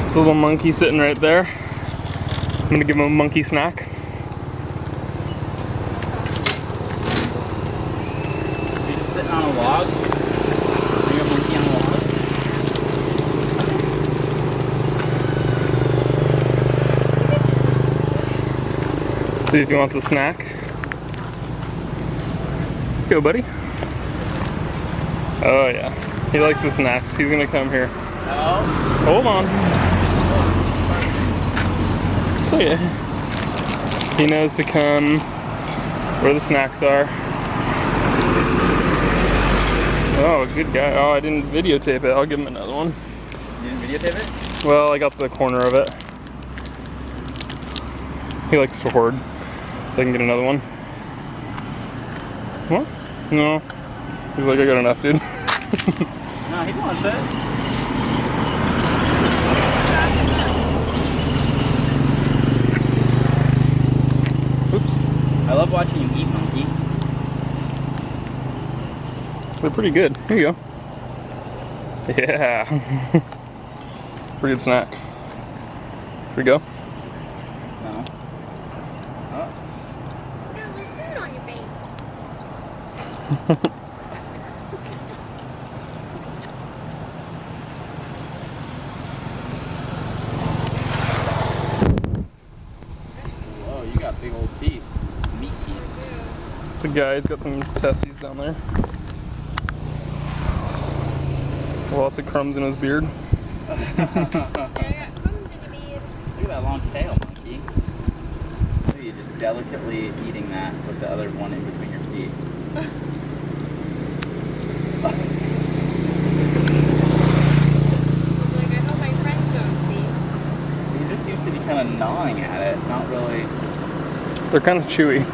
It's a little monkey sitting right there. I'm gonna give him a monkey snack. You're just sitting on a log. Bring a monkey on a log. See if he wants a snack. Go, buddy. Oh yeah, he likes the snacks. He's gonna come here. No. Hold on. It's okay. He knows to come where the snacks are. Oh, good guy. Oh, I didn't videotape it. I'll give him another one. You didn't videotape it? Well, I got the corner of it. He likes to hoard, so I can get another one. What? No. He's like, I got enough, dude. No, he wants it. Oops. I love watching you eat, monkey. They're pretty good. Here you go. Yeah. Pretty good snack. Here we go. No. Oh. There's food on your face. Whoa, you got big old teeth. Meat teeth. The guy's got some testes down there. Lots of crumbs in his beard. Yeah, I got crumbs in your beard. Look at that long tail, monkey. Look at you just delicately eating that with the other one in between your feet. Like, I hope my friends don't see. He just seems to be kind of gnawing at it, not really. They're kind of chewy.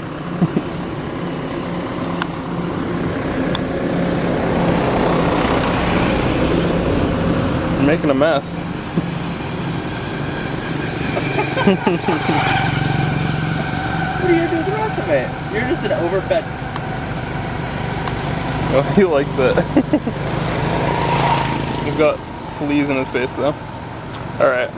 You're making a mess. What are you gonna do with the rest of it? You're just an overfed. Oh, he likes it. He's got fleas in his face though. Alright.